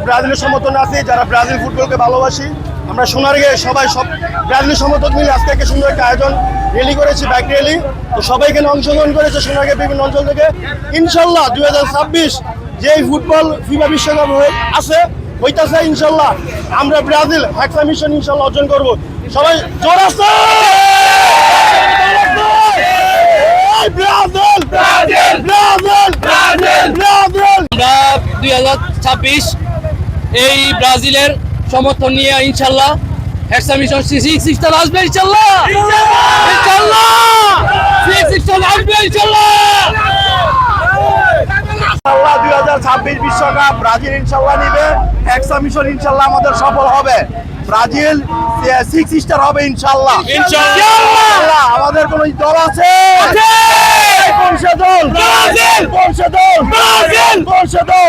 ব্রাজিলের সমর্থনে আছি, যারা ব্রাজিল ফুটবলকে ভালোবাসি। আমরা সোনারগাঁয়ে সবাই সব ব্রাজিলের সমর্থক মিলে আজকে একটা সুন্দর একটা আয়োজন র্যালি করেছি, বাইক র্যালি। তো সবাই এখানে অংশগ্রহণ করেছে সোনারগাঁয়ের বিভিন্ন অঞ্চল থেকে। ইনশাল্লাহ 2026 যেই ফুটবল ফিফা বিশ্বকাপ আছে হইতাছে, ইনশাল্লাহ আমরা ব্রাজিল হেক্সা মিশন ইনশাল্লাহ অর্জন করব। সবাই জোর আছে। Brazil Brazil Brazil Brazil Brazil. আমরা 2026 এই ব্রাজিলের সমর্থন নিয়ে ইনশাল্লাহ হেক্সা মিশন সিক্সটা আসবে ইনশাল্লাহ, ইনশাল্লাহ সিক্সটা আসবে ইনশাল্লাহ। 2026 বিশ্বকাপ ব্রাজিল ইনশাল্লাহ নিবে, হেক্সা মিশন ইনশাল্লাহ আমাদের সফল হবে। ব্রাজিল 6 স্টার হবে ইনশাল্লাহ, ইনশাল্লাহ। আমাদের কোন দল আছে? কোন দল? ব্রাজিল। কোন দল? ব্রাজিল। কোন দল?